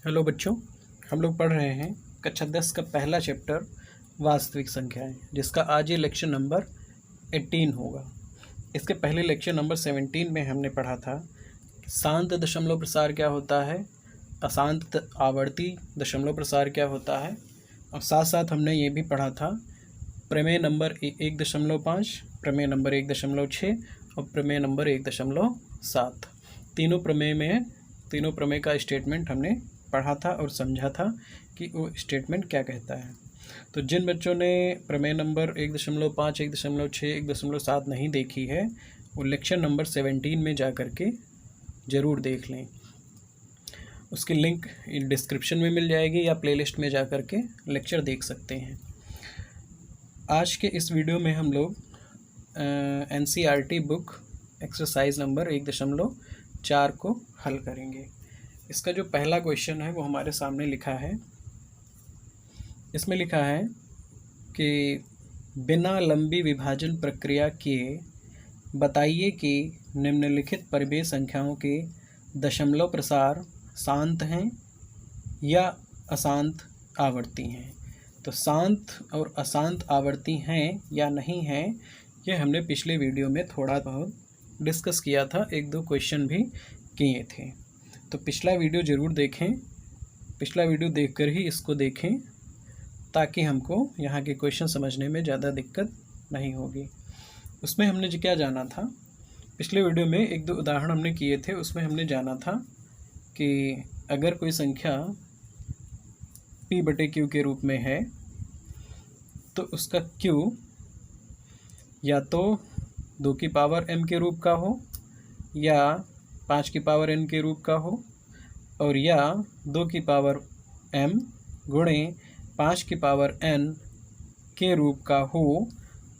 Hello बच्चों, हम लोग पढ़ रहे हैं कक्षा 10 का पहला चैप्टर वास्तविक संख्याएं, जिसका आज ये लेक्चर नंबर 18 होगा। इसके पहले लेक्चर नंबर 17 में हमने पढ़ा था शांत दशमलव प्रसार क्या होता है, अशांत आवर्ती दशमलव प्रसार क्या होता है, और साथ साथ हमने ये भी पढ़ा था प्रमेय नंबर 1.5, प्रमेय नंबर 1.6 और प्रमेय नंबर 1.7। तीनों प्रमेय का स्टेटमेंट हमने पढ़ा था और समझा था कि वो स्टेटमेंट क्या कहता है। तो जिन बच्चों ने प्रमेय नंबर 1.5, 1.6, 1.7 नहीं देखी है, वो लेक्चर नंबर 17 में जा कर के ज़रूर देख लें। उसकी लिंक डिस्क्रिप्शन में मिल जाएगी या प्लेलिस्ट में जा कर के लेक्चर देख सकते हैं। आज के इस वीडियो में हम लोग NCERT बुक एक्सरसाइज नंबर 1.4 को हल करेंगे। इसका जो पहला क्वेश्चन है वो हमारे सामने लिखा है। इसमें लिखा है कि बिना लंबी विभाजन प्रक्रिया किए बताइए कि निम्नलिखित परिमेय संख्याओं के दशमलव प्रसार शांत हैं या अशांत आवर्ती हैं। तो शांत और अशांत आवर्ती हैं या नहीं हैं, ये हमने पिछले वीडियो में थोड़ा बहुत डिस्कस किया था, एक दो क्वेश्चन भी किए थे। तो पिछला वीडियो ज़रूर देखें, पिछला वीडियो देखकर ही इसको देखें ताकि हमको यहाँ के क्वेश्चन समझने में ज़्यादा दिक्कत नहीं होगी। उसमें हमने जो क्या जाना था, पिछले वीडियो में एक दो उदाहरण हमने किए थे। उसमें हमने जाना था कि अगर कोई संख्या P/Q के रूप में है तो उसका Q या तो 2 की पावर m के रूप का हो या 5 की पावर n के रूप का हो, और या 2 की पावर m गुणे 5 की पावर n के रूप का हो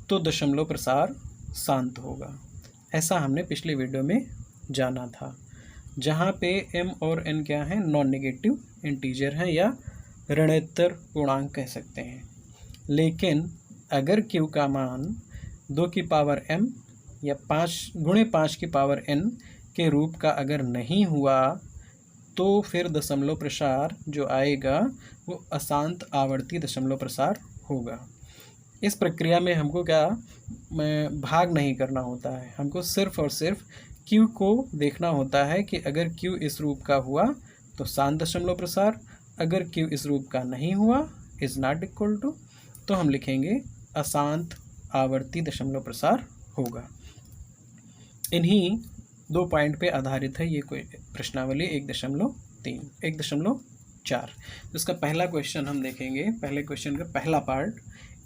तो दशमलव प्रसार शांत होगा। ऐसा हमने पिछले वीडियो में जाना था, जहाँ पे m और n क्या हैं, नॉन नेगेटिव इंटीजर हैं या ऋणोत्तर पूर्णांक कह सकते हैं। लेकिन अगर Q का मान 2 की पावर m या 5 गुणे 5 की पावर n के रूप का अगर नहीं हुआ तो फिर दशमलव प्रसार जो आएगा वो अशांत आवर्ती दशमलव प्रसार होगा। इस प्रक्रिया में हमको क्या भाग नहीं करना होता है, हमको सिर्फ और सिर्फ Q को देखना होता है कि अगर Q इस रूप का हुआ तो शांत दशमलव प्रसार, अगर Q इस रूप का नहीं हुआ इज़ नॉट इक्वल टू, तो हम लिखेंगे अशांत आवर्ती दशमलव प्रसार होगा। इन्हीं दो पॉइंट पे आधारित है ये कोई प्रश्नावली 1.4। तो इसका पहला क्वेश्चन हम देखेंगे। पहले क्वेश्चन का पहला पार्ट,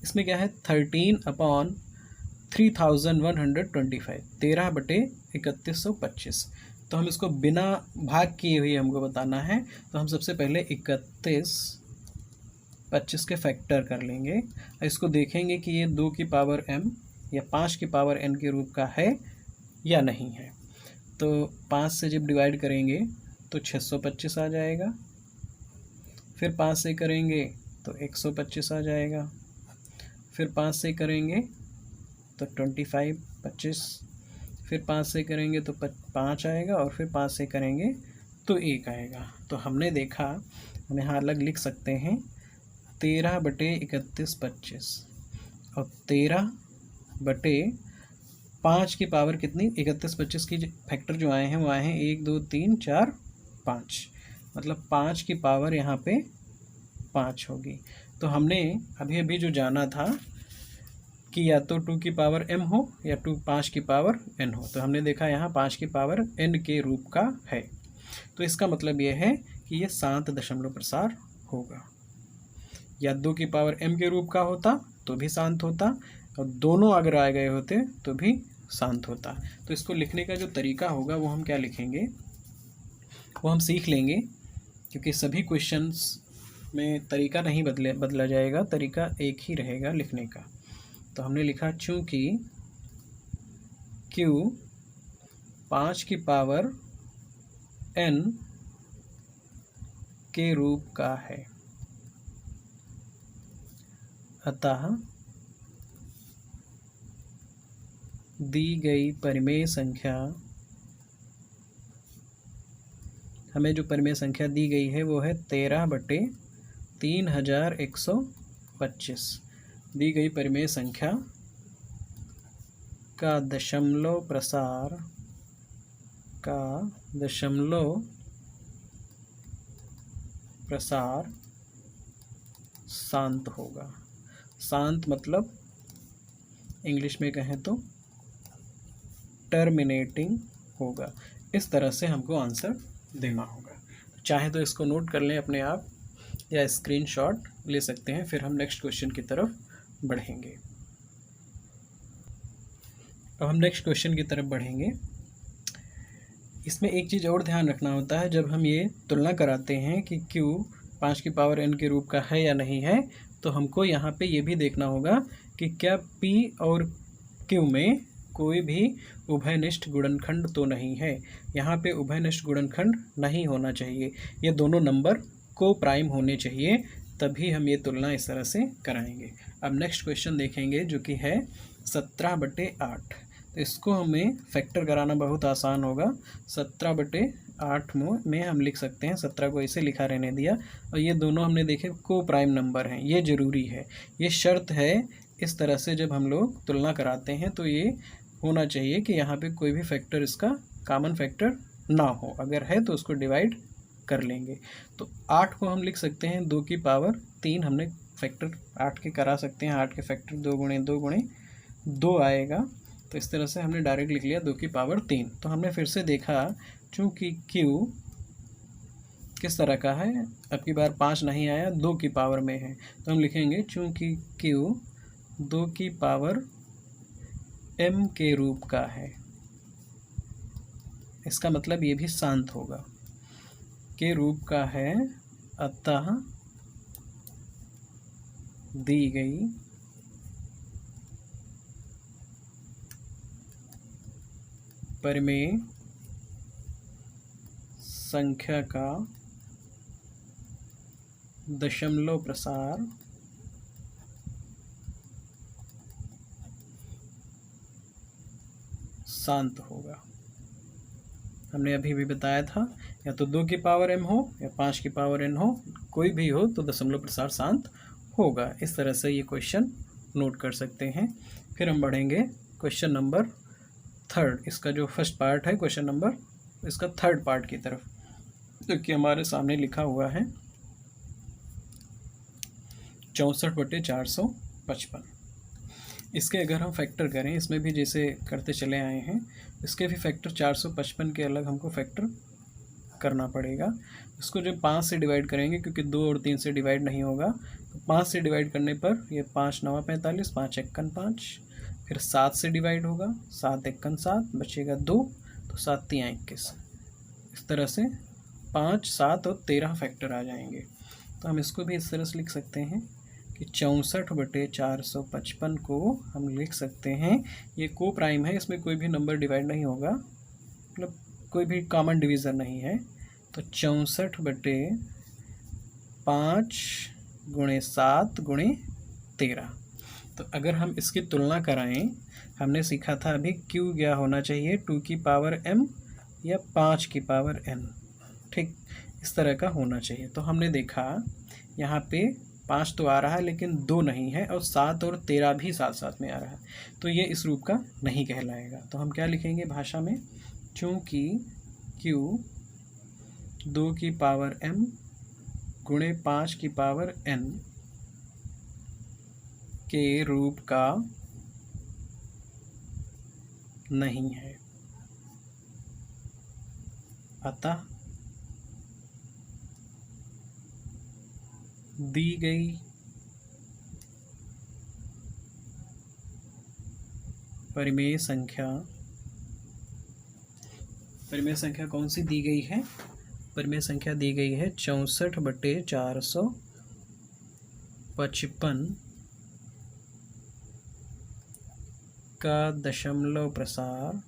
इसमें क्या है 13/3125, 13/3125। तो हम इसको बिना भाग किए हुए हमको बताना है, तो हम सबसे पहले 25 के फैक्टर कर लेंगे। इसको देखेंगे कि ये 2 की पावर m या 5 की पावर n के रूप का है या नहीं है। तो 5 से जब डिवाइड करेंगे तो 625 आ जाएगा, फिर 5 से करेंगे तो 125 आ जाएगा, फिर 5 से करेंगे तो 25, फिर 5 से करेंगे तो 5 आएगा, और फिर 5 से करेंगे तो 1 आएगा। तो हमने देखा, हम यहाँ अलग लिख सकते हैं 13/3125 और 13/5 की पावर कितनी, 3125 की फैक्टर जो आए हैं वो आए हैं 1 2 3 4 5, मतलब 5 की पावर यहाँ पे 5 होगी। तो हमने अभी अभी जो जाना था कि या तो 2 की पावर m हो या 5 की पावर n हो, तो हमने देखा यहाँ 5 की पावर n के रूप का है। तो इसका मतलब ये है कि ये शांत दशमलव प्रसार होगा। या 2 की पावर m के रूप का होता तो भी शांत होता, और दोनों अगर आ गए होते तो भी शांत होता। तो इसको लिखने का जो तरीका होगा वो हम क्या लिखेंगे, वो हम सीख लेंगे, क्योंकि सभी क्वेश्चंस में तरीका नहीं बदला जाएगा, तरीका एक ही रहेगा लिखने का। तो हमने लिखा चूँकि Q 5 की पावर n के रूप का है, अतः दी गई परिमेय संख्या हमें जो परिमेय संख्या दी गई है वो है 13/3125। दी गई परिमेय संख्या का दशमलव प्रसार शांत होगा। शांत मतलब इंग्लिश में कहें तो टर्मिनेटिंग होगा। इस तरह से हमको आंसर देना होगा। चाहे तो इसको नोट कर लें अपने आप या स्क्रीनशॉट ले सकते हैं। फिर हम नेक्स्ट क्वेश्चन की तरफ बढ़ेंगे। अब हम नेक्स्ट क्वेश्चन की तरफ बढ़ेंगे। इसमें एक चीज़ और ध्यान रखना होता है, जब हम ये तुलना कराते हैं कि Q 5 की पावर n के रूप का है या नहीं है, तो हमको यहाँ पे ये भी देखना होगा कि क्या P और Q में कोई भी उभयनिष्ठ गुणनखंड तो नहीं है। यहाँ पे उभयनिष्ठ गुणनखंड नहीं होना चाहिए, ये दोनों नंबर को प्राइम होने चाहिए, तभी हम ये तुलना इस तरह से कराएंगे। अब नेक्स्ट क्वेश्चन देखेंगे जो कि है 17/8। तो इसको हमें फैक्टर कराना बहुत आसान होगा। 17/8 में हम लिख सकते हैं, 17 को ऐसे लिखा रहने दिया, और ये दोनों हमने देखे को प्राइम नंबर हैं, ये ज़रूरी है, ये शर्त है। इस तरह से जब हम लोग तुलना कराते हैं तो ये होना चाहिए कि यहाँ पे कोई भी फैक्टर इसका कॉमन फैक्टर ना हो, अगर है तो उसको डिवाइड कर लेंगे। तो 8 को हम लिख सकते हैं 2 की पावर 3, हमने फैक्टर 8 के करा सकते हैं। 8 के फैक्टर 2 गुणे 2 गुणे 2 आएगा, तो इस तरह से हमने डायरेक्ट लिख लिया 2 की पावर 3। तो हमने फिर से देखा चूँकि Q किस तरह का है, अब की बार 5 नहीं आया, 2 की पावर में है, तो हम लिखेंगे चूँकि Q 2 की पावर m के रूप का है, इसका मतलब ये भी शांत होगा, के रूप का है, अतः दी गई परिमेय संख्या का दशमलव प्रसार शांत होगा। हमने अभी भी बताया था, या तो 2 की पावर m हो या 5 की पावर n हो, कोई भी हो तो दशमलव प्रसार शांत होगा। इस तरह से ये क्वेश्चन नोट कर सकते हैं। फिर हम बढ़ेंगे क्वेश्चन नंबर 3, इसका जो फर्स्ट पार्ट है क्वेश्चन नंबर, इसका 3rd पार्ट की तरफ, जो कि हमारे सामने लिखा हुआ है 64/455। इसके अगर हम फैक्टर करें, इसमें भी जैसे करते चले आए हैं, इसके भी फैक्टर 455 के अलग हमको फैक्टर करना पड़ेगा। इसको जब 5 से डिवाइड करेंगे, क्योंकि 2 और 3 से डिवाइड नहीं होगा, तो 5 से डिवाइड करने पर ये 5 9 45, 5 1 5, फिर 7 से डिवाइड होगा, 7 1 7, बचेगा 2, तो 7 3 21। इस तरह से 5 7 और 13 फैक्टर आ जाएंगे। तो हम इसको भी इस तरह से लिख सकते हैं कि 64/455 को हम लिख सकते हैं, ये को प्राइम है, इसमें कोई भी नंबर डिवाइड नहीं होगा, मतलब कोई भी कॉमन डिवीज़न नहीं है, तो 64/5 गुणे 7 गुणे 13। तो अगर हम इसकी तुलना कराएं, हमने सीखा था अभी Q क्या होना चाहिए, 2 की पावर m या 5 की पावर n, ठीक इस तरह का होना चाहिए। तो हमने देखा यहाँ पे 5 तो आ रहा है लेकिन 2 नहीं है, और 7 और 13 भी साथ साथ में आ रहा है, तो ये इस रूप का नहीं कहलाएगा। तो हम क्या लिखेंगे भाषा में, चूँकि Q 2 की पावर m गुणे 5 की पावर n के रूप का नहीं है, अतः दी गई परिमेय संख्या कौन सी दी गई है, परिमेय संख्या दी गई है 64/455 का दशमलव प्रसार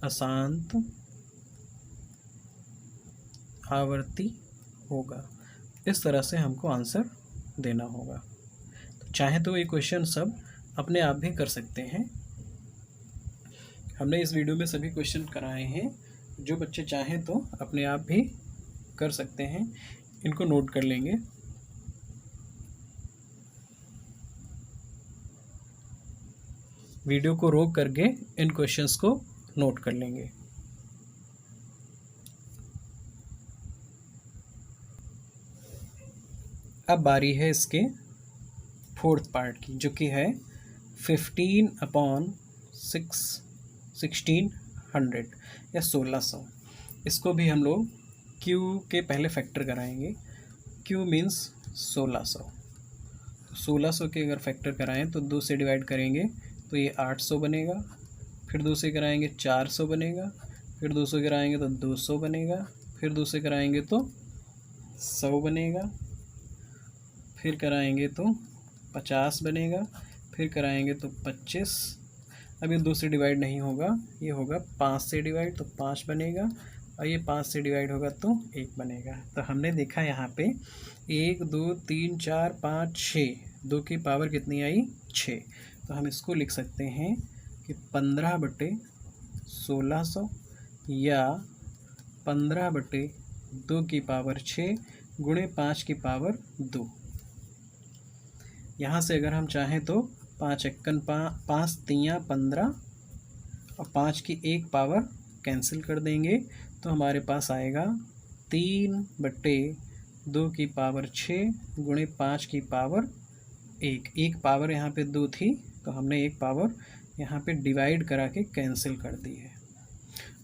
अशांत आवर्ती होगा। इस तरह से हमको आंसर देना होगा। तो चाहे तो ये क्वेश्चन सब अपने आप भी कर सकते हैं, हमने इस वीडियो में सभी क्वेश्चन कराए हैं, जो बच्चे चाहें तो अपने आप भी कर सकते हैं, इनको नोट कर लेंगे। वीडियो को रोक करके इन क्वेश्चंस को नोट कर लेंगे। अब बारी है इसके फोर्थ पार्ट की, जो कि है 15/1600 या 1600। इसको भी हम लोग Q के पहले फैक्टर कराएंगे। Q means 1600। 1600 के अगर फैक्टर कराएं तो 2 से डिवाइड करेंगे तो ये 800 बनेगा, फिर 2 से कराएंगे 400 बनेगा, फिर 2 से कराएंगे तो 200 बनेगा, फिर 2 से कराएंगे तो 100 बनेगा, फिर कराएंगे तो 50 बनेगा, फिर कराएंगे तो 25। अब ये 2 से डिवाइड नहीं होगा, ये होगा 5 से डिवाइड, तो 5 बनेगा, और ये 5 से डिवाइड होगा तो 1 बनेगा। तो हमने देखा यहाँ पे 1 2 3 4 5 6, 2 की पावर कितनी आई? 6। तो हम इसको लिख सकते हैं कि 15/1600 या 15/2 की पावर 6 गुणे 5 की पावर 2। यहाँ से अगर हम चाहें तो 5 एक्कन 5 तियाँ 15 और 5 की 1 पावर कैंसिल कर देंगे, तो हमारे पास आएगा 3/2 की पावर 6 गुणे 5 की पावर 1। 1 पावर यहाँ पे 2 थी, तो हमने 1 पावर यहाँ पे डिवाइड करा के कैंसिल कर दी है।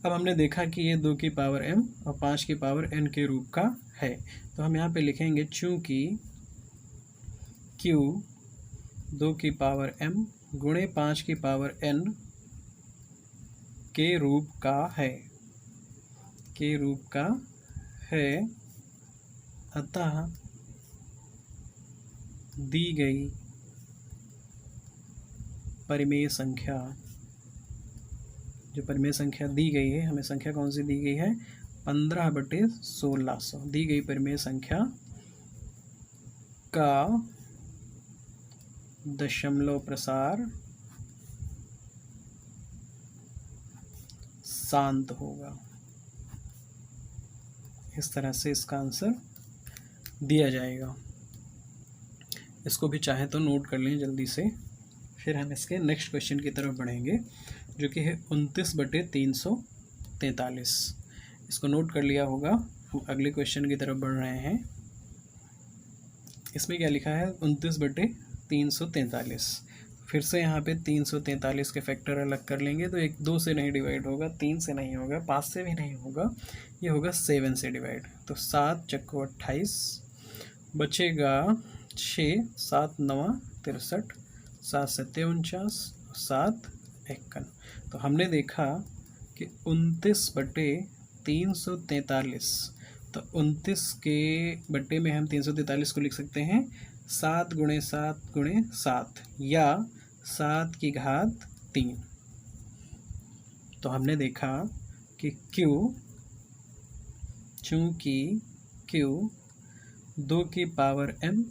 अब हमने देखा कि ये 2 की पावर m और 5 की पावर n के रूप का है, तो हम यहाँ पे लिखेंगे चूँकि Q 2 की पावर m गुणे 5 की पावर n के रूप का है, अतः दी गई परिमेय संख्या, जो परिमेय संख्या दी गई है, हमें संख्या कौन सी दी गई है? 15/1600 दी गई परिमेय संख्या का दशमलव प्रसार शांत होगा। इस तरह से इसका आंसर दिया जाएगा। इसको भी चाहे तो नोट कर लें जल्दी से। फिर हम इसके नेक्स्ट क्वेश्चन की तरफ बढ़ेंगे, जो कि है 29/343। इसको नोट कर लिया होगा। हम अगले क्वेश्चन की तरफ बढ़ रहे हैं। इसमें क्या लिखा है? 29/343। फिर से यहाँ पे 343 के फैक्टर अलग कर लेंगे, तो एक 2 से नहीं डिवाइड होगा, 3 से नहीं होगा, 5 से भी नहीं होगा, ये होगा 7 से डिवाइड। तो 7 चक्को 28 बचेगा 6, 7 9 63, 7 7 49, 7 51। तो हमने देखा कि 29/343, तो 29 के बट्टे में हम 343 को लिख सकते हैं 7 × 7 × 7 या 7 की घात 3। तो हमने देखा कि चूँकि Q 2 की पावर m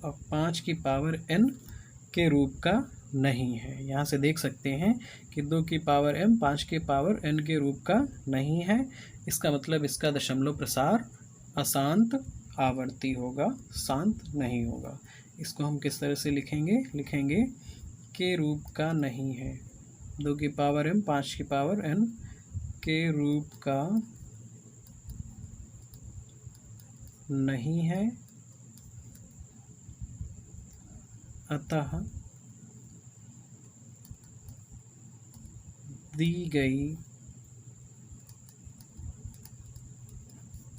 और 5 की पावर n के रूप का नहीं है। यहाँ से देख सकते हैं कि 2 की पावर m 5 की पावर n के रूप का नहीं है। इसका मतलब इसका दशमलव प्रसार अशांत आवर्ती होगा, शांत नहीं होगा। इसको हम किस तरह से लिखेंगे के रूप का नहीं है। 2 की पावर m 5 की पावर n के रूप का नहीं है, अतः दी गई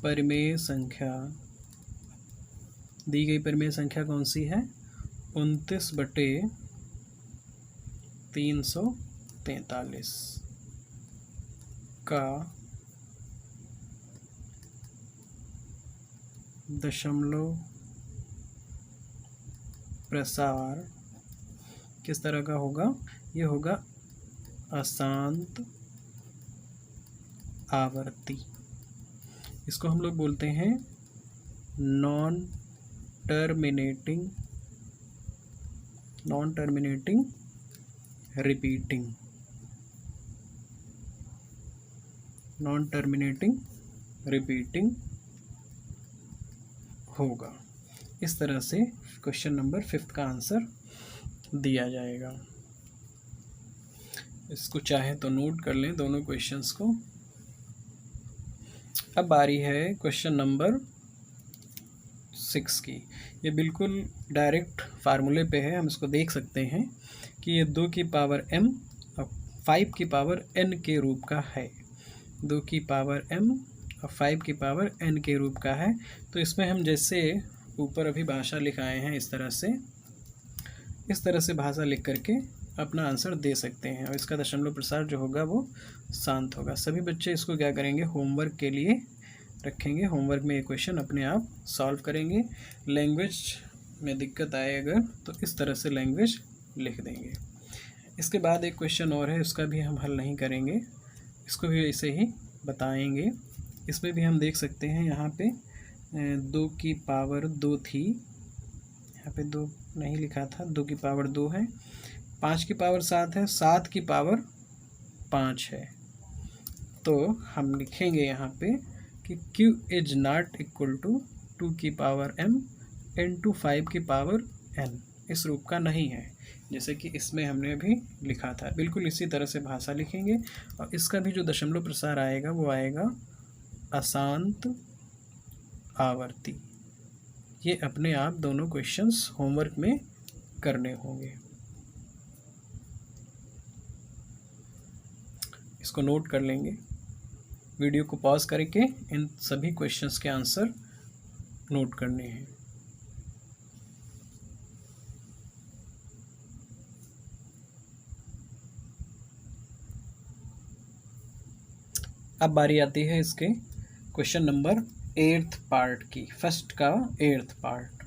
परिमेय संख्या कौन सी है? 29/343 का दशमलव प्रसार किस तरह का होगा? ये होगा अशांत आवर्ती। इसको हम लोग बोलते हैं non terminating repeating. Non terminating repeating होगा। इस तरह से क्वेश्चन नंबर 5 का आंसर दिया जाएगा। इसको चाहे तो नोट कर लें दोनों क्वेश्चंस को। अब बारी है क्वेश्चन नंबर 6 की। ये बिल्कुल डायरेक्ट फार्मूले पे है, हम इसको देख सकते हैं कि ये 2 की पावर m और 5 की पावर n के रूप का है। 2 की पावर m और 5 की पावर n के रूप का है। तो इसमें हम जैसे ऊपर अभी भाषा लिखाए हैं इस तरह से भाषा लिख करके अपना आंसर दे सकते हैं, और इसका दशमलव प्रसार जो होगा वो शांत होगा। सभी बच्चे इसको क्या करेंगे, होमवर्क के लिए रखेंगे। होमवर्क में ये क्वेश्चन अपने आप सॉल्व करेंगे। लैंग्वेज में दिक्कत आए अगर तो इस तरह से लैंग्वेज लिख देंगे। इसके बाद एक क्वेश्चन और है, उसका भी हम हल नहीं करेंगे, इसको भी ऐसे ही बताएंगे। इसमें भी हम देख सकते हैं यहाँ पे 2 की पावर 2 थी, यहाँ पे 2 नहीं लिखा था, 2 की पावर 2 है, 5 की पावर 7 है, 7 की पावर 5 है। तो हम लिखेंगे यहाँ पे कि Q is not equal to 2 की पावर m इंटू 5 की पावर n इस रूप का नहीं है, जैसे कि इसमें हमने अभी लिखा था। बिल्कुल इसी तरह से भाषा लिखेंगे, और इसका भी जो दशमलव प्रसार आएगा वो आएगा अशांत आवर्ती। ये अपने आप दोनों क्वेश्चंस होमवर्क में करने होंगे। इसको नोट कर लेंगे, वीडियो को पॉज करके इन सभी क्वेश्चंस के आंसर नोट करने हैं। अब बारी आती है इसके क्वेश्चन नंबर 8th पार्ट की, फर्स्ट का 8th पार्ट,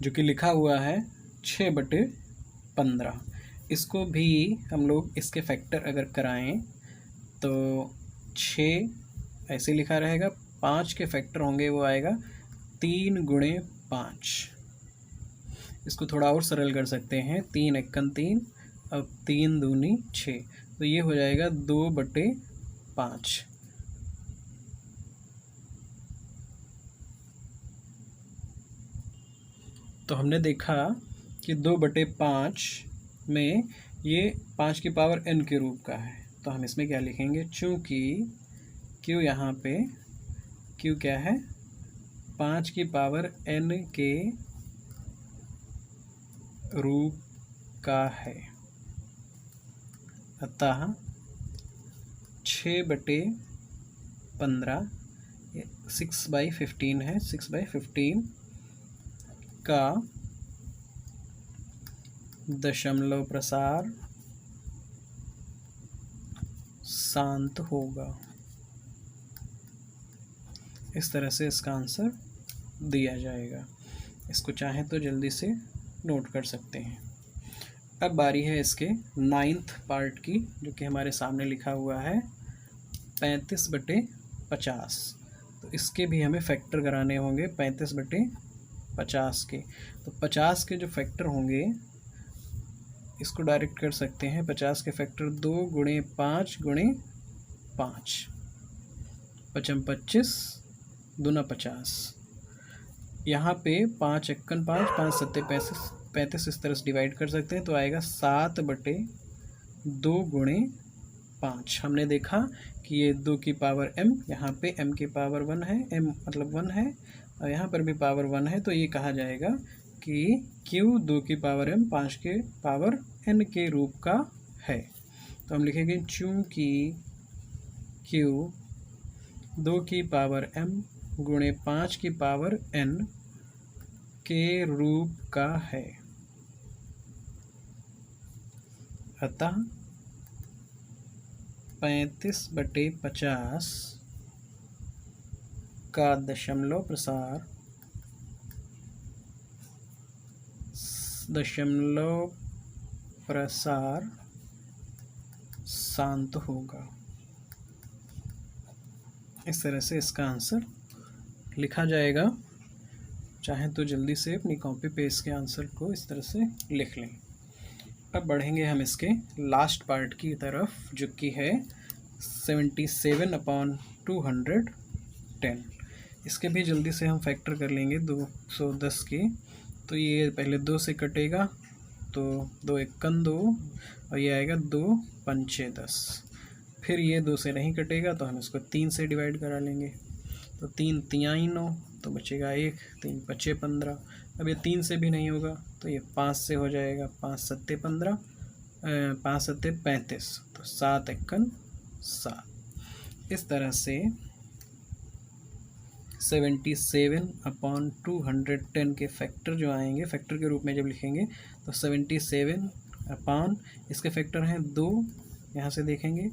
जो कि लिखा हुआ है 6/15। इसको भी हम लोग इसके फैक्टर अगर कराएं तो 6 ऐसे लिखा रहेगा, 5 के फैक्टर होंगे वो आएगा 3 × 5। इसको थोड़ा और सरल कर सकते हैं, 3 × 3 अब 3 दूनी 6, तो ये हो जाएगा 2/5। तो हमने देखा कि 2/5 में ये 5 की पावर n के रूप का है, तो हम इसमें क्या लिखेंगे, चूँकि Q यहाँ पे Q क्या है, 5 की पावर n के रूप का है, अतः 6/15 6/15 है, 6/15 का दशमलव प्रसार शांत होगा। इस तरह से इसका आंसर दिया जाएगा। इसको चाहें तो जल्दी से नोट कर सकते हैं। अब बारी है इसके 9th पार्ट की, जो कि हमारे सामने लिखा हुआ है 35/50। तो इसके भी हमें फैक्टर कराने होंगे 35/50 के। तो 50 के जो फैक्टर होंगे इसको डायरेक्ट कर सकते हैं, 50 के फैक्टर 2 × 5 × 5, 5 25 दूना 50। यहाँ पे 5 × 5 5 7 35 इस तरह से डिवाइड कर सकते हैं, तो आएगा 7/2 × 5। हमने देखा कि ये 2 की पावर m, यहाँ पे m की पावर 1 है, m मतलब 1 है, और यहाँ पर भी पावर 1 है, तो ये कहा जाएगा कि Q 2 की पावर m 5 के पावर n के रूप का है। तो हम लिखेंगे चूँकि Q 2 की पावर m × 5 की पावर n के रूप का है, अतः 35/50 का दशमलव प्रसार शांत होगा। इस तरह से इसका आंसर लिखा जाएगा। चाहें तो जल्दी से अपनी कॉपी पे इसके आंसर को इस तरह से लिख लें। अब बढ़ेंगे हम इसके लास्ट पार्ट की तरफ, जो कि है 77/210। इसके भी जल्दी से हम फैक्टर कर लेंगे 210 के। तो ये पहले 2 से कटेगा, तो 2 एकन 2 और ये आएगा 2 पंचे 10। फिर ये 2 से नहीं कटेगा तो हम इसको 3 से डिवाइड करा लेंगे। तो 3 तियाई 9, तो बचेगा 1, 3 पचे 15। अब ये 3 से भी नहीं होगा तो ये 5 से हो जाएगा, 5 सत्ते 15, 5 सत्ते 35, तो 7 एकन 7। इस तरह से 77/210 के फैक्टर जो आएंगे, फैक्टर के रूप में जब लिखेंगे तो 77 अपॉन इसके फैक्टर हैं 2, यहाँ से देखेंगे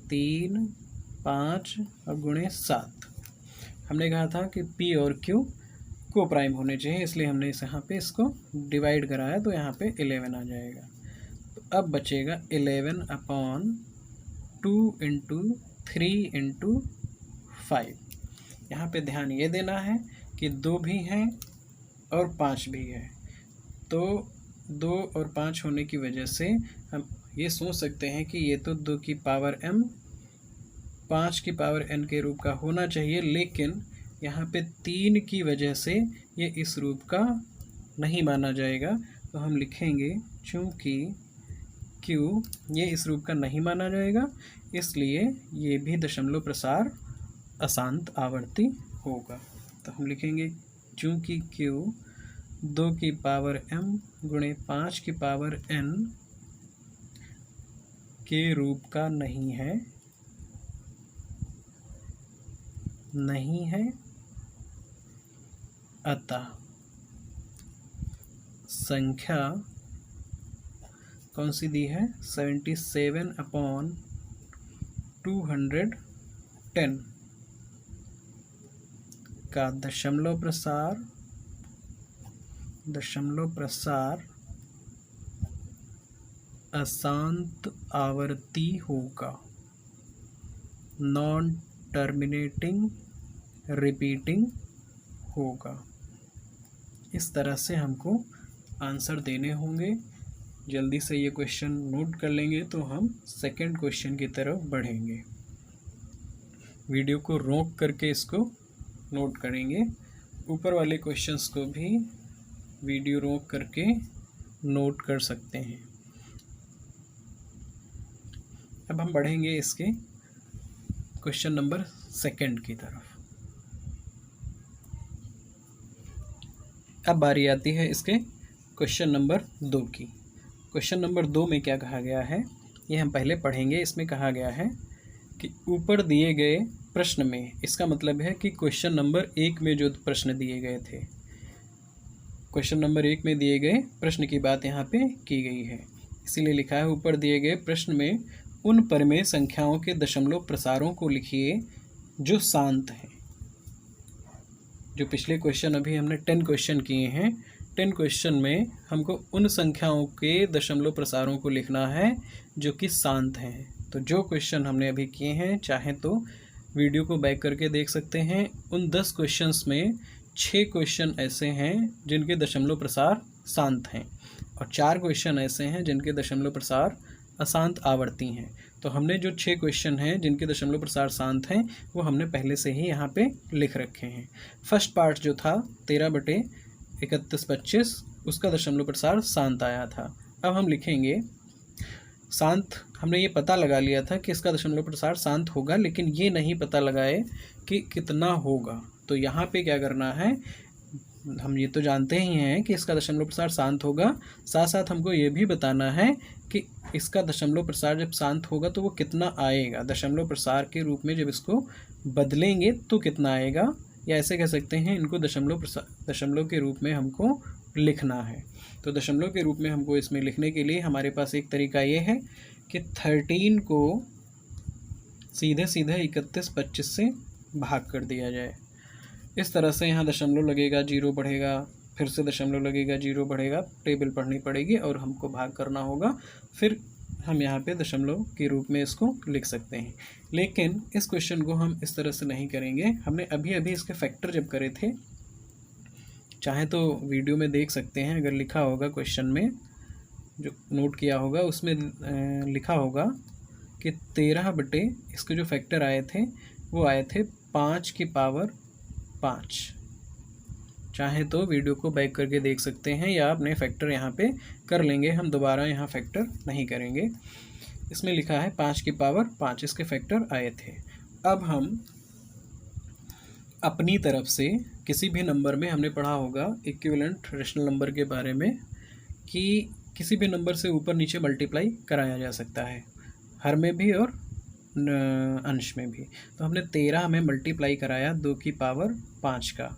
3, 5 और गुणे 7। हमने कहा था कि P और Q को प्राइम होने चाहिए, इसलिए हमने इस यहाँ पे इसको डिवाइड कराया तो यहाँ पे 11 आ जाएगा। तो अब बचेगा 11/2 × 3 × 5। यहाँ पे ध्यान ये देना है कि 2 भी हैं और 5 भी है, तो 2 और 5 होने की वजह से हम ये सोच सकते हैं कि ये तो 2 की पावर m 5 की पावर n के रूप का होना चाहिए, लेकिन यहाँ पे 3 की वजह से ये इस रूप का नहीं माना जाएगा। तो हम लिखेंगे चूँकि Q ये इस रूप का नहीं माना जाएगा, इसलिए ये भी दशमलव प्रसार अशांत आवर्ती होगा। तो हम लिखेंगे चूँकि Q 2 की पावर m गुणे 5 की पावर n के रूप का नहीं है, अतः संख्या कौन सी दी है, 77/210 का दशमलव प्रसार अशांत आवर्ती होगा, नॉन टर्मिनेटिंग रिपीटिंग होगा। इस तरह से हमको आंसर देने होंगे। जल्दी से ये क्वेश्चन नोट कर लेंगे तो हम सेकंड क्वेश्चन की तरफ बढ़ेंगे। वीडियो को रोक करके इसको नोट करेंगे। ऊपर वाले क्वेश्चंस को भी वीडियो रोक करके नोट कर सकते हैं। अब हम बढ़ेंगे इसके क्वेश्चन नंबर सेकंड की तरफ। अब बारी आती है इसके क्वेश्चन नंबर 2 की। क्वेश्चन नंबर 2 में क्या कहा गया है ये हम पहले पढ़ेंगे। इसमें कहा गया है कि ऊपर दिए गए प्रश्न में, इसका मतलब है कि क्वेश्चन नंबर 1 में जो प्रश्न दिए गए थे, क्वेश्चन नंबर 1 में दिए गए प्रश्न की बात यहाँ पे की गई है। इसीलिए लिखा है ऊपर दिए गए प्रश्न में उन परिमेय संख्याओं के दशमलव प्रसारों को लिखिए जो शांत हैं। जो पिछले क्वेश्चन अभी हमने 10 क्वेश्चन किए हैं, 10 क्वेश्चन में हमको उन संख्याओं के दशमलव प्रसारों को लिखना है जो कि शांत हैं। तो जो क्वेश्चन हमने अभी किए हैं, चाहे तो वीडियो को बैक करके देख सकते हैं। उन 10 क्वेश्चंस में 6 क्वेश्चन ऐसे हैं जिनके दशमलव प्रसार शांत हैं और 4 क्वेश्चन ऐसे हैं जिनके दशमलव प्रसार अशांत आवर्ती हैं। तो हमने जो 6 क्वेश्चन हैं जिनके दशमलव प्रसार शांत हैं वो हमने पहले से ही यहाँ पे लिख रखे हैं। फर्स्ट पार्ट जो था 13/31/25 उसका दशमलव प्रसार शांत आया था। अब हम लिखेंगे शांत, हमने ये पता लगा लिया था कि इसका दशमलव प्रसार शांत होगा, लेकिन ये नहीं पता लगाए कि कितना होगा। तो यहाँ पे क्या करना है, हम ये तो जानते ही हैं कि इसका दशमलव प्रसार शांत होगा, साथ साथ हमको ये भी बताना है कि इसका दशमलव प्रसार जब शांत होगा तो वो कितना आएगा, दशमलव प्रसार के रूप में जब इसको बदलेंगे तो कितना आएगा, या ऐसे कह सकते हैं इनको दशमलव के रूप में हमको लिखना है। तो दशमलव के रूप में हमको इसमें लिखने के लिए हमारे पास एक तरीका ये है कि 13 को सीधे 31/25 से भाग कर दिया जाए। इस तरह से यहाँ दशमलव लगेगा, 0 बढ़ेगा, फिर से दशमलव लगेगा, 0 बढ़ेगा, टेबल पढ़नी पड़ेगी और हमको भाग करना होगा। फिर हम यहाँ पे दशमलव के रूप में इसको लिख सकते हैं। लेकिन इस क्वेश्चन को हम इस तरह से नहीं करेंगे। हमने अभी अभी इसके फैक्टर जब करे थे, चाहे तो वीडियो में देख सकते हैं, अगर लिखा होगा क्वेश्चन में जो नोट किया होगा उसमें लिखा होगा कि 13 बटे इसके जो फैक्टर आए थे वो आए थे 5 की पावर 5। चाहे तो वीडियो को बैक करके देख सकते हैं या अपने फैक्टर यहाँ पे कर लेंगे, हम दोबारा यहाँ फैक्टर नहीं करेंगे। इसमें लिखा है 5 की पावर 5 इसके फैक्टर आए थे। अब हम अपनी तरफ से किसी भी नंबर में हमने पढ़ा होगा इक्विवेलेंट रेशनल नंबर के बारे में कि किसी भी नंबर से ऊपर नीचे मल्टीप्लाई कराया जा सकता है, हर में भी और अंश में भी। तो हमने 13 में मल्टीप्लाई कराया 2 की पावर 5 का,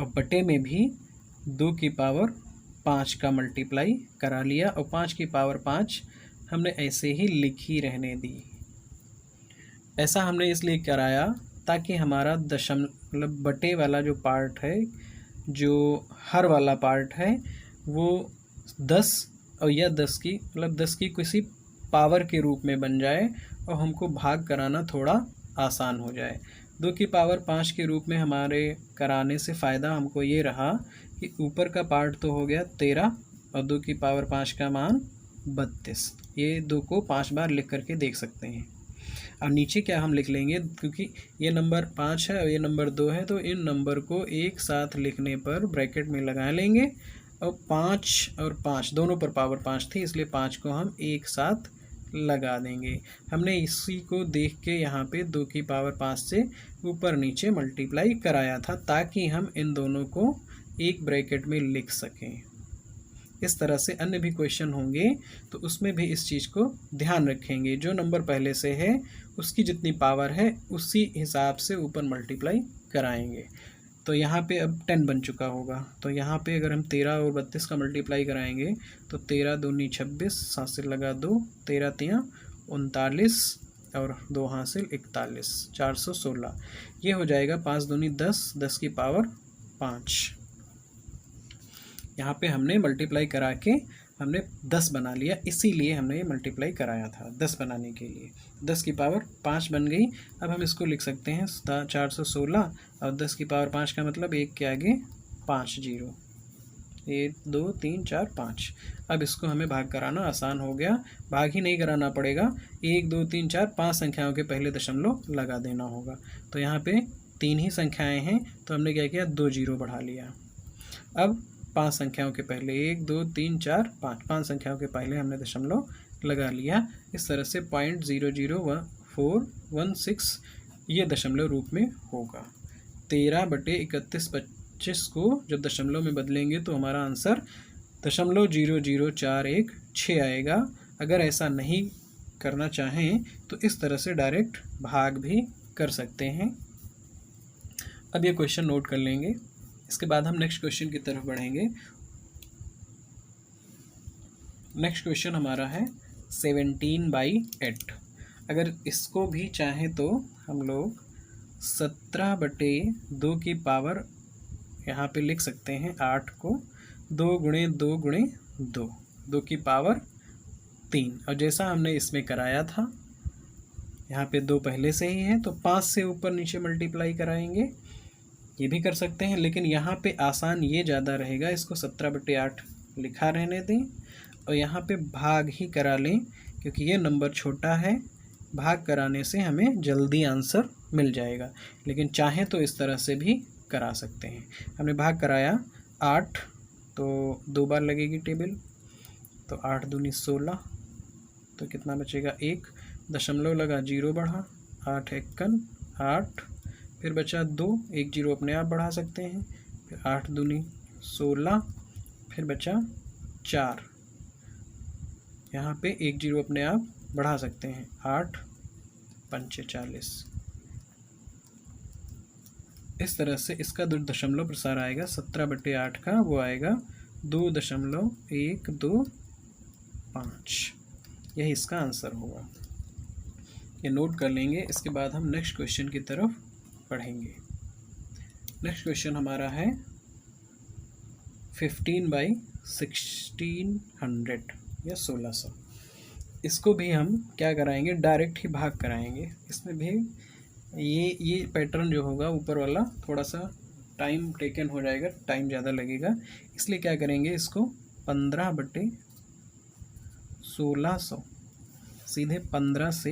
और बटे में भी 2 की पावर 5 का मल्टीप्लाई करा लिया, और 5 की पावर 5 हमने ऐसे ही लिखी रहने दी। ऐसा हमने इसलिए कराया ताकि हमारा मतलब बटे वाला जो पार्ट है, जो हर वाला पार्ट है, वो 10 और या 10 की मतलब 10 की किसी पावर के रूप में बन जाए और हमको भाग कराना थोड़ा आसान हो जाए। 2 की पावर 5 के रूप में हमारे कराने से फ़ायदा हमको ये रहा कि ऊपर का पार्ट तो हो गया 13 और 2 की पावर 5 का मान 32। ये 2 को 5 बार लिख करके देख सकते हैं। और नीचे क्या हम लिख लेंगे, क्योंकि ये नंबर 5 है और ये नंबर 2 है, तो इन नंबर को एक साथ लिखने पर ब्रैकेट में लगा लेंगे, और 5 और 5 दोनों पर पावर 5 थी इसलिए 5 को हम एक साथ लगा देंगे। हमने इसी को देख के यहाँ पे 2 की पावर 5 से ऊपर नीचे मल्टीप्लाई कराया था ताकि हम इन दोनों को एक ब्रैकेट में लिख सकें। इस तरह से अन्य भी क्वेश्चन होंगे तो उसमें भी इस चीज़ को ध्यान रखेंगे, जो नंबर पहले से है उसकी जितनी पावर है उसी हिसाब से ऊपर मल्टीप्लाई कराएंगे। तो यहाँ पे अब 10 बन चुका होगा, तो यहाँ पे अगर हम 13 और 32 का मल्टीप्लाई कराएंगे तो 13 दूनी 26, 7 से लगा 2, 13 तियाँ 39 और 2 हासिल 41, 416। ये हो जाएगा 5 दूनी 10, 10 की पावर 5। यहाँ पे हमने मल्टीप्लाई करा के हमने 10 बना लिया, इसीलिए हमने ये मल्टीप्लाई कराया था 10 बनाने के लिए। 10 की पावर 5 बन गई। अब हम इसको लिख सकते हैं 416 और 10 की पावर 5 का मतलब 1 के आगे 5 जीरो, 1 2 3 4 5। अब इसको हमें भाग कराना आसान हो गया, भाग ही नहीं कराना पड़ेगा, 1 2 3 4 5 संख्याओं के पहले दशमलव लगा देना होगा। तो यहाँ पे 3 ही संख्याएँ हैं तो हमने क्या किया, 2 जीरो बढ़ा लिया। अब 5 संख्याओं के पहले 1 2 3 4 5 संख्याओं के पहले हमने दशमलव लगा लिया। इस तरह से 0.00416 ये दशमलव रूप में होगा। 13 बटे 31 25 को जब दशमलव में बदलेंगे तो हमारा आंसर 0.00416 आएगा। अगर ऐसा नहीं करना चाहें तो इस तरह से डायरेक्ट भाग भी कर सकते हैं। अब ये क्वेश्चन नोट कर लेंगे, इसके बाद हम नेक्स्ट क्वेश्चन की तरफ बढ़ेंगे। नेक्स्ट क्वेश्चन हमारा है 17/8। अगर इसको भी चाहें तो हम लोग 17 बटे 2 की पावर यहाँ पे लिख सकते हैं 8 को 2 गुणे 2 गुणे 2, 2 की पावर 3। और जैसा हमने इसमें कराया था, यहाँ पे 2 पहले से ही है तो 5 से ऊपर नीचे मल्टीप्लाई कराएंगे, ये भी कर सकते हैं। लेकिन यहाँ पे आसान ये ज़्यादा रहेगा, इसको 17 बटे 8 लिखा रहने दें और यहाँ पे भाग ही करा लें, क्योंकि ये नंबर छोटा है, भाग कराने से हमें जल्दी आंसर मिल जाएगा। लेकिन चाहें तो इस तरह से भी करा सकते हैं। हमने भाग कराया 8 तो 2 बार लगेगी टेबल, तो 8 दूनी 16, तो कितना बचेगा 1, दशमलव लगा 0 बढ़ा, 8 एकन 8, फिर बचा 2, 1 जीरो अपने आप बढ़ा सकते हैं, फिर 8 दूनी 16, फिर बचा 4, यहाँ पे 1 जीरो अपने आप बढ़ा सकते हैं, 8 पंचे 40। इस तरह से इसका 2 दशमलव प्रसार आएगा 17 बटे 8 का, वो आएगा 2.125। यही इसका आंसर होगा। ये नोट कर लेंगे। इसके बाद हम नेक्स्ट क्वेश्चन की तरफ पढ़ेंगे। नेक्स्ट क्वेश्चन हमारा है 15/1600 या 1600। इसको भी हम क्या कराएंगे, डायरेक्ट ही भाग कराएंगे। इसमें भी ये पैटर्न जो होगा ऊपर वाला थोड़ा सा टाइम टेकन हो जाएगा, टाइम ज़्यादा लगेगा, इसलिए क्या करेंगे, इसको 15 बटे 1600 सीधे 15 से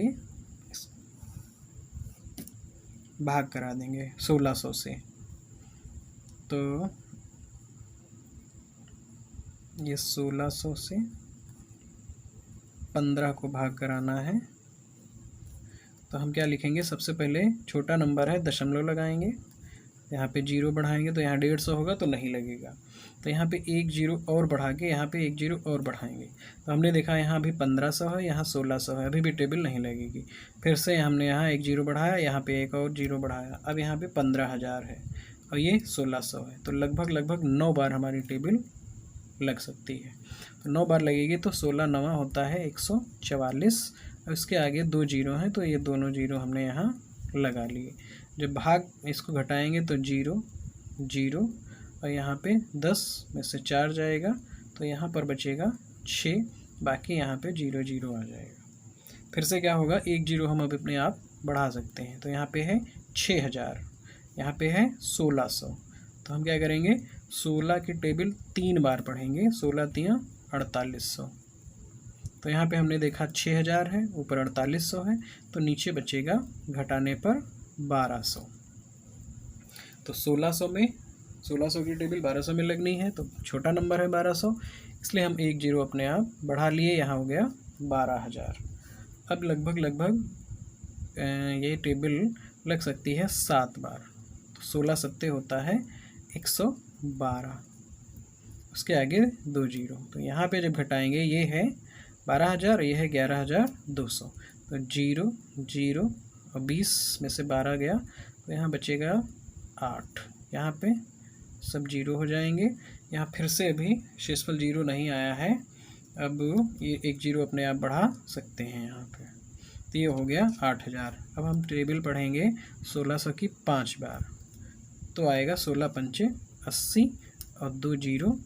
भाग करा देंगे 1600 से। तो ये 1600 से 15 को भाग कराना है। तो हम क्या लिखेंगे, सबसे पहले छोटा नंबर है दशमलव लगाएंगे, यहाँ पे 0 बढ़ाएंगे तो यहाँ 150 होगा तो नहीं लगेगा। तो यहाँ पे 1 0 और बढ़ा के यहाँ पे 1 0 और बढ़ाएंगे। तो हमने देखा यहाँ अभी 1500 है, यहाँ 1600 है, अभी भी टेबल नहीं लगेगी। फिर से हमने यहाँ 1 0 बढ़ाया, यहाँ पे एक और 0 बढ़ाया, अब यहाँ पे 15,000 है और ये 1600 है। तो लगभग 9 बार हमारी टेबल लग सकती है। तो 9 बार लगेगी तो 16 9 होता है 144। और इसके आगे 2 0 हैं तो ये दोनों 0 हमने यहाँ लगा लिए। जब भाग इसको घटाएंगे तो 0 0 और यहाँ पे 10 में से 4 जाएगा तो यहाँ पर बचेगा 6, बाकी यहाँ पे 0 0 आ जाएगा। फिर से क्या होगा, 1 0 हम अब अपने आप बढ़ा सकते हैं। तो यहाँ पे है 6000, यहाँ पे है 1600। तो हम क्या करेंगे, 16 की टेबल 3 बार पढ़ेंगे, 16 3 4800। तो यहाँ पे हमने देखा 6000 है, ऊपर 4800 है, तो नीचे बचेगा घटाने पर 1200। तो 1600 की टेबल 1200 में लगनी है, तो छोटा नंबर है 1200, इसलिए हम 1 0 अपने आप बढ़ा लिए, यहाँ हो गया 12000। अब लगभग ये टेबल लग सकती है 7 बार। तो 16 7 होता है 112, उसके आगे 2 0। तो यहाँ पे जब घटाएंगे ये है 12000, ये है 11200। तो 0 0 और 20 में से 12 गया तो यहाँ बचेगा 8। यहाँ पे सब 0 हो जाएंगे। यहाँ फिर से अभी शेषफल 0 नहीं आया है, अब ये 1 0 अपने आप बढ़ा सकते हैं यहाँ पे। तो ये हो गया 8000। अब हम टेबल पढ़ेंगे 1600 की 5 बार, तो आएगा 16 पंचे 80 और 2 0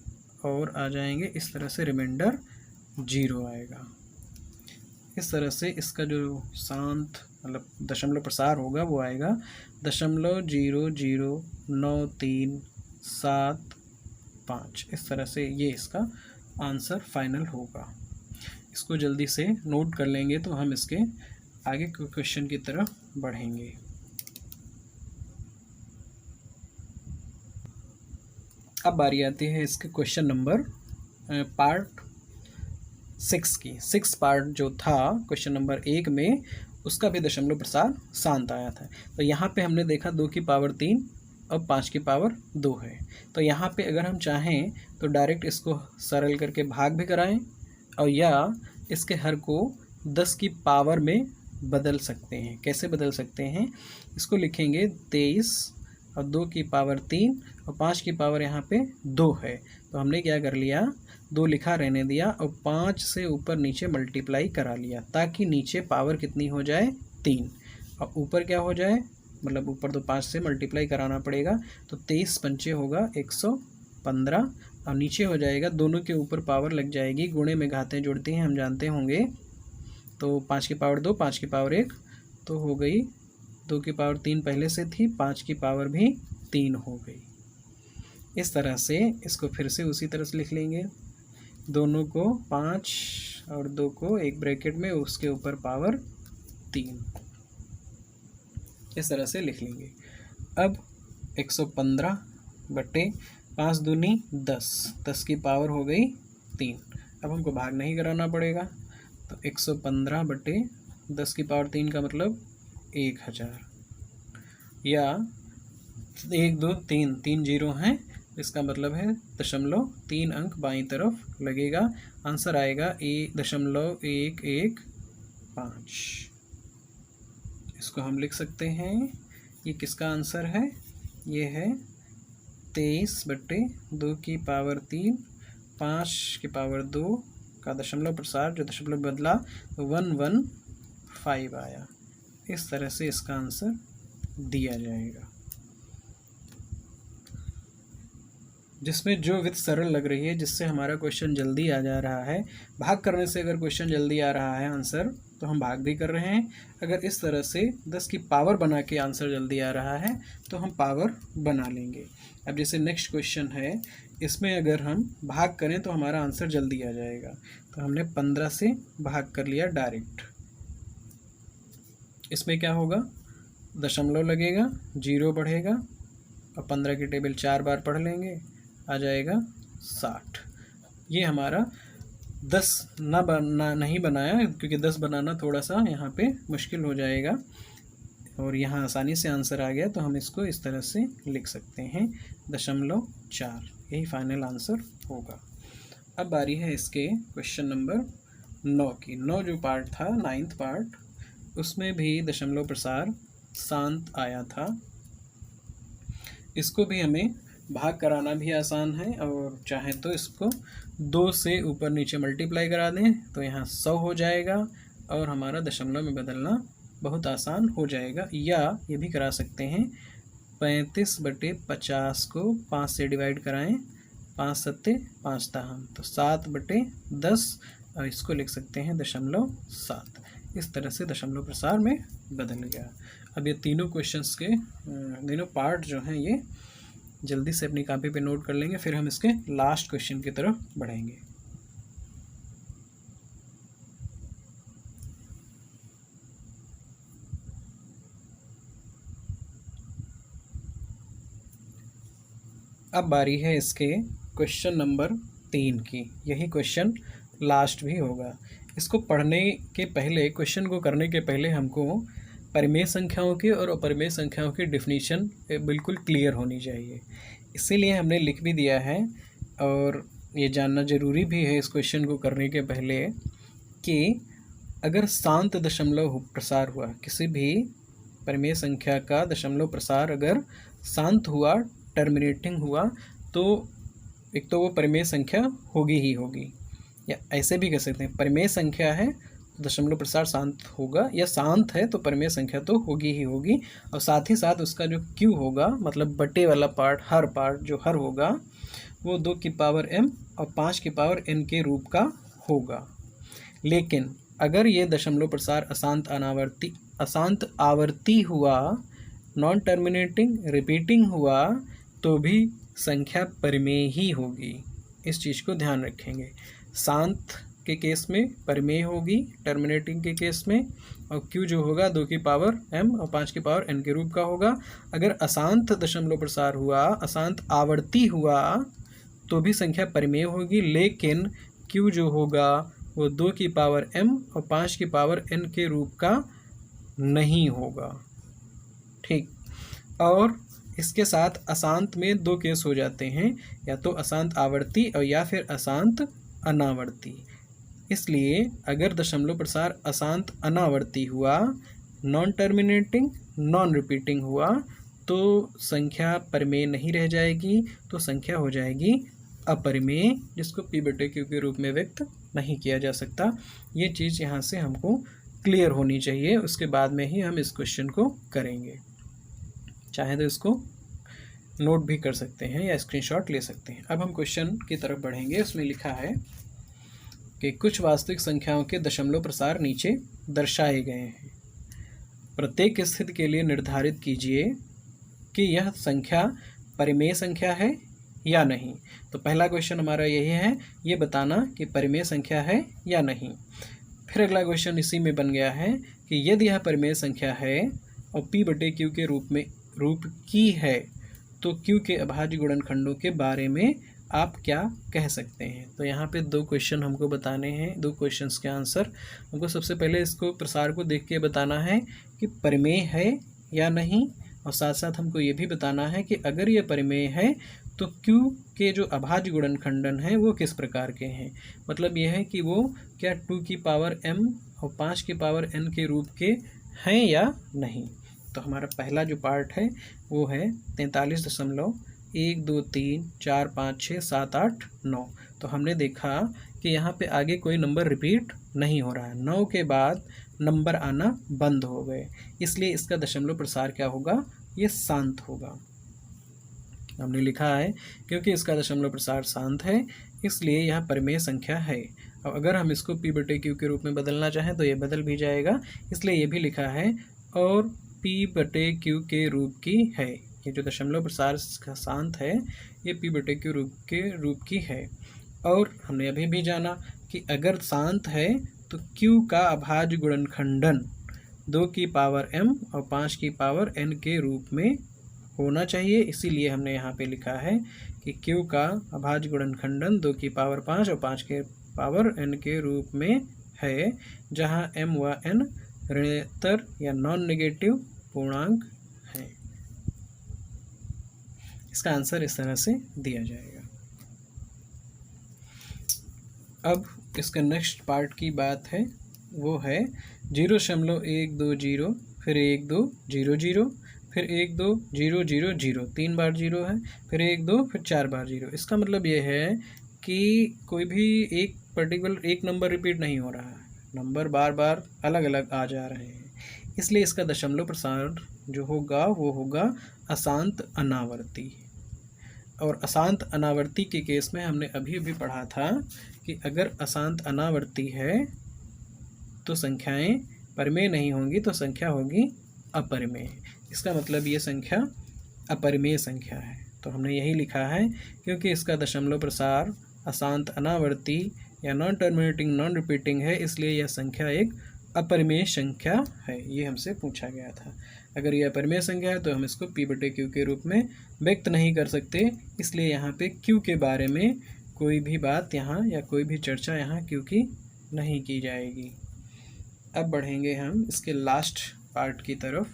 और आ जाएंगे। इस तरह से रिमाइंडर 0 आएगा। इस तरह से इसका जो शांत मतलब दशमलव प्रसार होगा वो आएगा 0.009375। इस तरह से ये इसका आंसर फाइनल होगा। इसको जल्दी से नोट कर लेंगे तो हम इसके आगे के क्वेश्चन की तरफ बढ़ेंगे। अब बारी आती है इसके क्वेश्चन नंबर पार्ट 6 की। 6 पार्ट जो था क्वेश्चन नंबर 1 में, उसका भी दशमलव प्रसार शांत आया था। तो यहाँ पे हमने देखा 2 की पावर 3 और 5 की पावर 2 है। तो यहाँ पे अगर हम चाहें तो डायरेक्ट इसको सरल करके भाग भी कराएं और या इसके हर को 10 की पावर में बदल सकते हैं। कैसे बदल सकते हैं, इसको लिखेंगे 23 और 2 की पावर 3 और 5 की पावर यहाँ पे 2 है। तो हमने क्या कर लिया, 2 लिखा रहने दिया और 5 से ऊपर नीचे मल्टीप्लाई करा लिया, ताकि नीचे पावर कितनी हो जाए 3 और ऊपर क्या हो जाए, मतलब ऊपर तो 5 से मल्टीप्लाई कराना पड़ेगा। तो 23 पंचे होगा 115 और नीचे हो जाएगा, दोनों के ऊपर पावर लग जाएगी। गुणे में घातें जुड़ती हैं, हम जानते होंगे। तो 5 की पावर 2, 5 की पावर 1 तो हो गई, 2 की पावर 3 पहले से थी, 5 की पावर भी 3 हो गई। इस तरह से इसको फिर से उसी तरह से लिख लेंगे, दोनों को 5 और 2 को एक ब्रैकेट में, उसके ऊपर पावर 3, इस तरह से लिख लेंगे। अब 115 बटे 5 दूनी 10, 10 की पावर हो गई 3। अब हमको भाग नहीं कराना पड़ेगा, तो 115 बटे 10 की पावर 3 का मतलब 1000, या 1 2 3 3 0 हैं, इसका मतलब है 0.3 अंक बाईं तरफ लगेगा। आंसर आएगा 1.115। इसको हम लिख सकते हैं, ये किसका आंसर है, ये है 23 बटे 2 की पावर 3 5 की पावर 2 का दशमलव प्रसार, जो दशमलव बदला तो 115 आया। इस तरह से इसका आंसर दिया जाएगा। जिसमें जो विधि सरल लग रही है, जिससे हमारा क्वेश्चन जल्दी आ जा रहा है। भाग करने से अगर क्वेश्चन जल्दी आ रहा है आंसर, तो हम भाग भी कर रहे हैं। अगर इस तरह से 10 की पावर बना के आंसर जल्दी आ रहा है तो हम पावर बना लेंगे। अब जैसे नेक्स्ट क्वेश्चन है, इसमें अगर हम भाग करें तो हमारा आंसर जल्दी आ जाएगा। तो हमने 15 से भाग कर लिया डायरेक्ट, इसमें क्या होगा, दशमलव लगेगा, 0 बढ़ेगा और 15 की टेबल 4 बार पढ़ लेंगे, आ जाएगा 60। ये हमारा 10 नहीं बनाया, क्योंकि 10 बनाना थोड़ा सा यहाँ पे मुश्किल हो जाएगा, और यहाँ आसानी से आंसर आ गया, तो हम इसको इस तरह से लिख सकते हैं 0.4, यही फाइनल आंसर होगा। अब बारी है इसके क्वेश्चन नंबर 9 की। 9 जो पार्ट था, 9th पार्ट, उसमें भी दशमलव प्रसार शांत आया था। इसको भी हमें भाग कराना भी आसान है, और चाहे तो इसको 2 से ऊपर नीचे मल्टीप्लाई करा दें तो यहाँ 100 हो जाएगा, और हमारा दशमलव में बदलना बहुत आसान हो जाएगा। या ये भी करा सकते हैं, 35/50 को 5 से डिवाइड कराएं, 5 सत्ते 5 दाहम, तो 7/10, और इसको लिख सकते हैं 0.7। इस तरह से दशमलव प्रसार में बदल गया। अब ये तीनों क्वेश्चंस के तीनों पार्ट जो हैं ये जल्दी से अपनी कॉपी पे नोट कर लेंगे, फिर हम इसके लास्ट क्वेश्चन की तरफ बढ़ेंगे। अब बारी है इसके क्वेश्चन नंबर 3 की। यही क्वेश्चन लास्ट भी होगा। इसको पढ़ने के पहले, क्वेश्चन को करने के पहले हमको परिमेय संख्याओं की और अपरिमेय संख्याओं की डेफिनेशन बिल्कुल क्लियर होनी चाहिए। इसीलिए हमने लिख भी दिया है, और ये जानना ज़रूरी भी है इस क्वेश्चन को करने के पहले, कि अगर शांत दशमलव प्रसार हुआ, किसी भी परिमेय संख्या का दशमलव प्रसार अगर शांत हुआ, टर्मिनेटिंग हुआ, तो एक तो वो परिमेय संख्या होगी ही होगी, या ऐसे भी कह सकते हैं परिमेय संख्या है तो दशमलव प्रसार शांत होगा, या शांत है तो परिमेय संख्या तो होगी ही होगी। और साथ ही साथ उसका जो क्यू होगा, मतलब बटे वाला पार्ट, हर पार्ट जो हर होगा, वो 2 की पावर m और 5 की पावर n के रूप का होगा। लेकिन अगर ये दशमलव प्रसार अशांत आवर्ती हुआ, नॉन टर्मिनेटिंग रिपीटिंग हुआ, तो भी संख्या परिमेय ही होगी। इस चीज़ को ध्यान रखेंगे। शांत के केस में परिमेय होगी, टर्मिनेटिंग के केस में, और क्यू जो होगा 2 की पावर m और 5 की पावर n के रूप का होगा। अगर अशांत दशमलव प्रसार हुआ, अशांत आवर्ती हुआ, तो भी संख्या परिमेय होगी, लेकिन क्यू जो होगा वो 2 की पावर m और 5 की पावर n के रूप का नहीं होगा। ठीक। और इसके साथ अशांत में 2 केस हो जाते हैं, या तो अशांत आवर्ती और या फिर अशांत अनावर्ती। इसलिए अगर दशमलव प्रसार अशांत अनावर्ती हुआ, नॉन टर्मिनेटिंग नॉन रिपीटिंग हुआ, तो संख्या परिमेय नहीं रह जाएगी, तो संख्या हो जाएगी अपरिमेय, जिसको p/q के रूप में व्यक्त नहीं किया जा सकता। ये चीज़ यहाँ से हमको क्लियर होनी चाहिए, उसके बाद में ही हम इस क्वेश्चन को करेंगे। चाहे तो इसको नोट भी कर सकते हैं या स्क्रीनशॉट ले सकते हैं। अब हम क्वेश्चन की तरफ बढ़ेंगे। उसमें लिखा है कि कुछ वास्तविक संख्याओं के दशमलव प्रसार नीचे दर्शाए गए हैं। प्रत्येक स्थिति के लिए निर्धारित कीजिए कि यह संख्या परिमेय संख्या है या नहीं। तो पहला क्वेश्चन हमारा यही है, ये बताना कि परिमेय संख्या है या नहीं। फिर अगला क्वेश्चन इसी में बन गया है कि यदि यह परिमेय संख्या है और p/q के रूप की है, तो q के अभाज्य गुणनखंडों के बारे में आप क्या कह सकते हैं। तो यहाँ पे 2 क्वेश्चन हमको बताने हैं, 2 क्वेश्चंस के आंसर हमको सबसे पहले इसको प्रसार को देख के बताना है कि परिमेय है या नहीं, और साथ साथ हमको ये भी बताना है कि अगर ये परिमेय है तो q के जो अभाज्य गुणनखंडन हैं वो किस प्रकार के हैं। मतलब ये है कि वो क्या 2 की पावर m और 5 की पावर n के रूप के हैं या नहीं। तो हमारा पहला जो पार्ट है वो है 43.1 2 3 4 5 6 7 8 9। तो हमने देखा कि यहाँ पे आगे कोई नंबर रिपीट नहीं हो रहा है, 9 के बाद नंबर आना बंद हो गए, इसलिए इसका दशमलव प्रसार क्या होगा, ये शांत होगा। हमने लिखा है क्योंकि इसका दशमलव प्रसार शांत है, इसलिए यह परिमेय संख्या है। अब अगर हम इसको p/q के रूप में बदलना चाहें तो ये बदल भी जाएगा, इसलिए ये भी लिखा है और p/q के रूप की है। ये जो दशमलव प्रसार शांत है ये p/q रूप की है। और हमने अभी भी जाना कि अगर शांत है तो q का अभाज्य गुणनखंडन 2 की पावर m और 5 की पावर n के रूप में होना चाहिए। इसीलिए हमने यहाँ पे लिखा है कि Q का अभाज्य गुणनखंडन 2 की पावर 5 और 5 के पावर n के रूप में है, जहाँ m व n ऋणोत्तर या नॉन नेगेटिव पूर्णांक हैं। इसका आंसर इस तरह से दिया जाएगा। अब इसका नेक्स्ट पार्ट की बात है, वो है 0.120, फिर 1200, फिर 120000, 3 बार 0 है, फिर 12, फिर 4 बार 0। इसका मतलब ये है कि कोई भी एक पर्टिकुलर एक नंबर रिपीट नहीं हो रहा है, नंबर बार बार अलग अलग आ जा रहे हैं। इसलिए इसका दशमलव प्रसार जो होगा वो होगा अशांत अनावर्ती। और अशांत अनावर्ती के केस में हमने अभी अभी पढ़ा था कि अगर अशांत अनावर्ती है तो संख्याएं परिमेय नहीं होंगी, तो संख्या होगी अपरिमेय। इसका मतलब ये संख्या अपरिमेय संख्या है। तो हमने यही लिखा है क्योंकि इसका दशमलव प्रसार अशांत अनावर्ती या नॉन टर्मिनेटिंग नॉन रिपीटिंग है, इसलिए यह संख्या एक अपरिमेय संख्या है। ये हमसे पूछा गया था। अगर यह अपरिमेय संख्या है तो हम इसको P/Q के रूप में व्यक्त नहीं कर सकते, इसलिए यहाँ पे Q के बारे में कोई भी बात यहाँ या कोई भी चर्चा यहाँ Q की नहीं की जाएगी। अब बढ़ेंगे हम इसके लास्ट पार्ट की तरफ।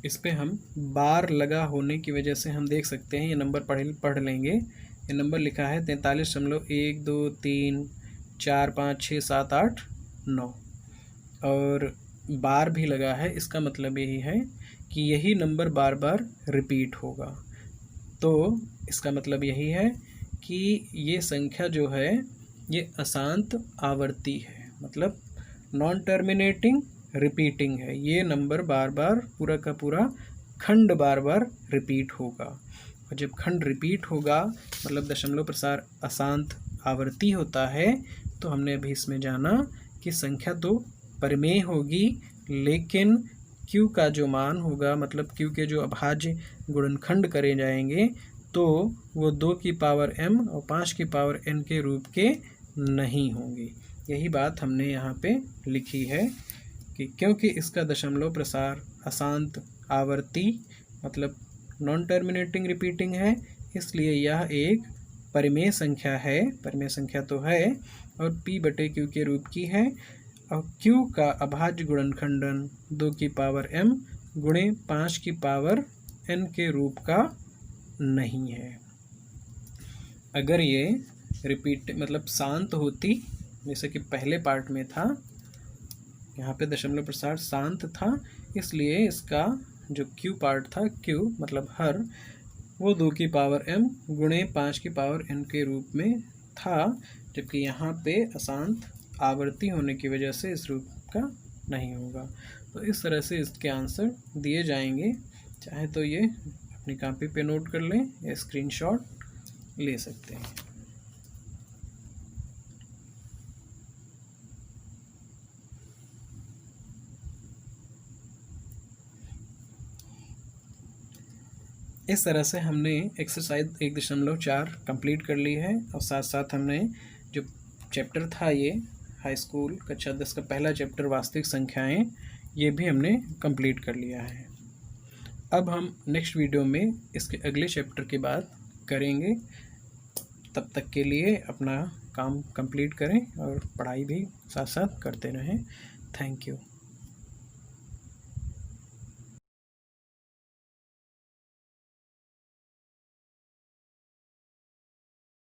इस पे हम बार लगा होने की वजह से हम देख सकते हैं, ये नंबर पढ़ लेंगे। ये नंबर लिखा है 43.1 2 3 4 5 6 7 8 9 और बार भी लगा है। इसका मतलब यही है कि यही नंबर बार बार रिपीट होगा। तो इसका मतलब यही है कि ये संख्या जो है ये अशांत आवर्ती है, मतलब नॉन टर्मिनेटिंग रिपीटिंग है। ये नंबर बार बार पूरा का पूरा खंड बार बार रिपीट होगा, और जब खंड रिपीट होगा मतलब दशमलव प्रसार अशांत आवर्ती होता है, तो हमने अभी इसमें जाना कि संख्या तो परिमेय होगी, लेकिन Q का जो मान होगा, मतलब Q के जो अभाज्य गुणनखंड करे जाएंगे, तो वो 2 की पावर m और 5 की पावर n के रूप के नहीं होंगे। यही बात हमने यहाँ पे लिखी है कि क्योंकि इसका दशमलव प्रसार अशांत आवर्ती मतलब नॉन टर्मिनेटिंग रिपीटिंग है, इसलिए यह एक परिमेय संख्या है। परिमेय संख्या तो है और P/Q के रूप की है, और Q का अभाज्य गुणनखंडन 2 की पावर m गुणे 5 की पावर n के रूप का नहीं है। अगर ये रिपीट मतलब शांत होती, जैसे कि पहले पार्ट में था, यहाँ पे दशमलव प्रसार शांत था, इसलिए इसका जो Q पार्ट था, Q मतलब हर, वो 2 की पावर m गुणे 5 की पावर n के रूप में था, जबकि यहाँ पे अशांत आवर्ती होने की वजह से इस रूप का नहीं होगा। तो इस तरह से इसके आंसर दिए जाएंगे। चाहे तो ये अपनी कॉपी पे नोट कर लें या स्क्रीनशॉट ले सकते हैं। इस तरह से हमने एक्सरसाइज 1.4 कंप्लीट कर ली है, और साथ साथ हमने जो चैप्टर था ये हाई स्कूल कक्षा 10 का पहला चैप्टर वास्तविक संख्याएं, ये भी हमने कंप्लीट कर लिया है। अब हम नेक्स्ट वीडियो में इसके अगले चैप्टर की बात करेंगे। तब तक के लिए अपना काम कंप्लीट करें और पढ़ाई भी साथ साथ करते रहें। Thank you.